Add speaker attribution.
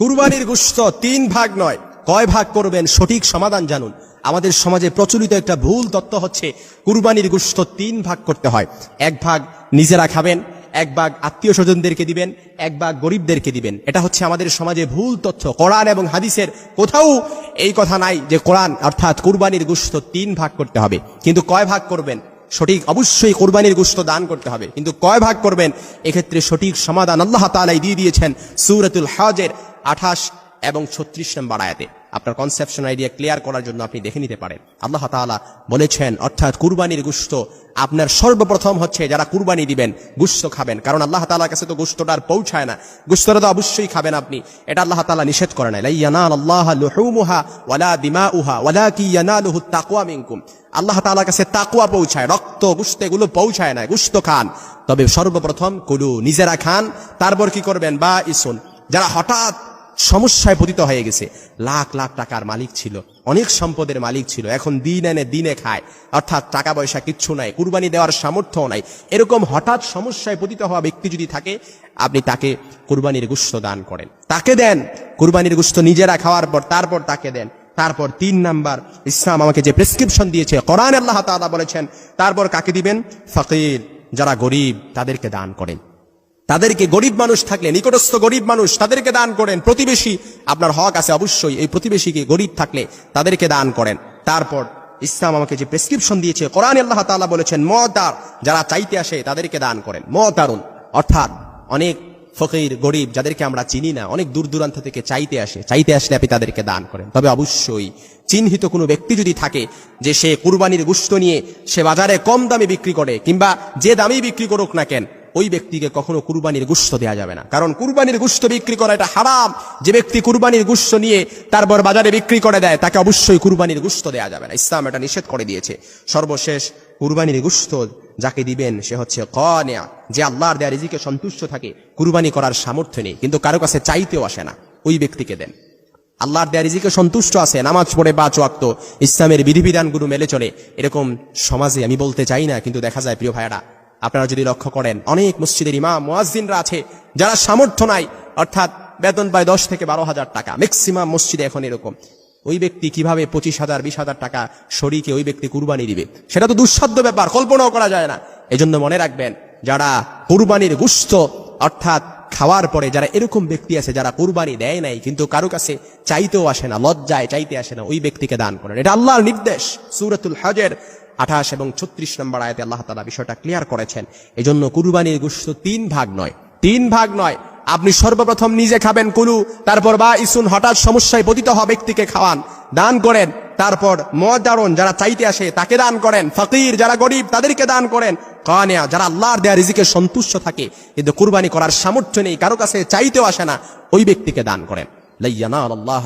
Speaker 1: কুরবানির গোশত 3 ভাগ নয়, কয় ভাগ করবেন সঠিক সমাধান জানুন। আমাদের সমাজে প্রচলিত একটা ভুল তত্ত্ব হচ্ছে কুরবানির গোশত 3 ভাগ করতে হয়। 1 ভাগ নিজেরা খাবেন, 1 ভাগ আত্মীয় স্বজনদেরকে দিবেন, 1 ভাগ গরিবদেরকে দিবেন। এটা হচ্ছে আমাদের সমাজে ভুল তথ্য। কোরআন এবং হাদিসের কোথাও এই কথা নাই যে কোরআন অর্থাৎ কুরবানির গোশত 3 ভাগ করতে হবে। কিন্তু কয় ভাগ করবেন সঠিক, অবশ্যই কুরবানির গোশত দান করতে হবে, কিন্তু কয় ভাগ করবেন এক্ষেত্রে সঠিক সমাধান আল্লাহ তাআলাই দিয়ে দিয়েছেন সূরাতুল হজের 28 এবং 36 নম্বর আয়াতে। আপনার কনসেপশন আইডিয়া ক্লিয়ার করার জন্য আপনি দেখে নিতে পারেন। আল্লাহ তাআলা বলেছেন অর্থাৎ কুরবানির গোশত আপনার সর্বপ্রথম হচ্ছে যারা কুরবানি দিবেন গোশত খাবেন, কারণ আল্লাহ তাআলার কাছে তো গোশতটা আর পৌঁছায় না। গোশতটা তো অবশ্যই খাবেন আপনি, এটা আল্লাহ তাআলা নিষেধ করে নাই। লা ইয়ানালাল্লাহু লুহুমুহা ওয়ালা দিমাউহা ওয়ালাকি ইয়ানালুহুত তাকওয়া মিনকুম। আল্লাহ তাআলার কাছে তাকওয়া পৌঁছায়, রক্ত গোশত এগুলো পৌঁছায় না। গোশত খান, তবে সর্বপ্রথম কুলু, নিজেরা খান। তারপর কি করবেন, বা ইসুন, যারা হঠাৎ সমস্যায় পতিত হয়ে গেছে, লাখ লাখ টাকার মালিক ছিল, অনেক সম্পদের মালিক ছিল, এখন দিন এনে দিনে খায়, অর্থাৎ টাকা পয়সা কিচ্ছু নাই, কুরবানি দেওয়ার সামর্থ্য নাই, এরকম হঠাৎ সমস্যায় পতিত হওয়া ব্যক্তি যদি থাকে, আপনি তাকে কুরবানির গোশত দান করেন, তাকে দেন। কুরবানির গোশত নিজেরা খাওয়ার পর তারপর তাকে দেন। তারপর 3 নাম্বার, ইসলাম আমাকে যে প্রেসক্রিপশন দিয়েছে, কোরআনে আল্লাহ তাআলা বলেছেন তারপর কাকে দিবেন, ফকির, যারা গরিব তাদেরকে দান করেন। তাদেরকে, গরিব মানুষ থাকলে, নিকটস্থ গরিব মানুষ তাদেরকে দান করেন। প্রতিবেশী, আপনার হক আছে অবশ্যই, এই প্রতিবেশীকে গরিব থাকলে তাদেরকে দান করেন। তারপর ইসলাম আমাকে যে প্রেসক্রিপশন দিয়েছে, কোরআনে আল্লাহ তাআলা বলেছেন মুতার, যারা চাইতে আসে তাদেরকে দান করেন। মুতারুন অর্থাৎ অনেক ফকির গরিব যাদেরকে আমরা চিনি না, অনেক দূর দূরান্ত থেকে চাইতে আসলে আপনি তাদেরকে দান করেন। তবে অবশ্যই চিহ্নিত কোনো ব্যক্তি যদি থাকে যে সে কুরবানির গোশত নিয়ে সে বাজারে কম দামে বিক্রি করে, কিংবা যে দামেই বিক্রি করুক না কেন, ওই ব্যক্তিকে কখনো কুরবানির গোশত দেয়া যাবে না, কারণ কুরবানির গোশত বিক্রি করা এটা হারাম। যে ব্যক্তি কুরবানির গোশত নিয়ে তারপর বাজারে বিক্রি করে দেয়, তাকে অবশ্যই কুরবানির গোশত দেয়া যাবে না, ইসলাম এটা নিষেধ করে দিয়েছে। সর্বশেষ, কুরবানির গোশত যাকে দিবেন সে হচ্ছে কানিয়া, যে আল্লাহর দেয়া রিজিকে সন্তুষ্ট থাকে, কুরবানি করার সামর্থ্য নেই কিন্তু কারো কাছে চাইতেও আসে না, ওই ব্যক্তিকে দেন। আল্লাহর দেয়া রিজিকে সন্তুষ্ট আছে, নামাজ পড়ে 5 ওয়াক্ত, ইসলামের বিধিবিধানগুলো মেনে চলে, এরকম সমাজে আমি বলতে চাই না, কিন্তু দেখা যায় প্রিয় ভাইরা, আপনারা যদি লক্ষ্য করেন অনেক মসজিদের ইমাম মুয়াজ্জিনরা আছে যারা সামর্থ্য নাই, অর্থাৎ বেতন পায় 10 থেকে 12,000 টাকা, ম্যাক্সিমাম মসজিদে এখন এরকম। ওই ব্যক্তি কিভাবে 25,000 20,000 টাকা শরীকে ওই ব্যক্তি কুরবানি দিবে, সেটা তো দুঃসাধ্য ব্যাপার, কল্পনাও করা যায় না। এজন্য মনে রাখবেন, যারা কুরবানির গোশত অর্থাৎ খাওয়ার পরে যারা এরকম ব্যক্তি আছে যারা কুরবানি দেয় নাই কিন্তু কারো কাছে চাইতেও আসে না, লজ্জায় চাইতে আসে না, ওই ব্যক্তিকে দান করেন। এটা আল্লাহর নির্দেশ। সূরাতুল হজের 28 এবং 36 নম্বর আয়াতে আল্লাহ তাআলা বিষয়টা ক্লিয়ার করেছেন। এজন্য কুরবানির গোশত 3 ভাগ নয়, 3 ভাগ নয়। আপনি সর্বপ্রথম নিজে খাবেন কুলু, তারপর বা ইসুন, হঠাৎ সমস্যায় পতিত হওয়া ব্যক্তিকে খাওয়ান, দান করেন। তারপর মুতারুন, যারা চাইতে আসে তাকে দান করেন। ফকির, যারা গরিব তাদেরকে দান করেন। কানিয়া, যারা আল্লাহর দেয়া রিজিকে সন্তুষ্ট থাকে কিন্তু কুরবানি করার সামর্থ্য নেই, কারো কাছে চাইতেও আসে না, ওই ব্যক্তিকে দান করেন। লা ইয়ানালাল্লাহু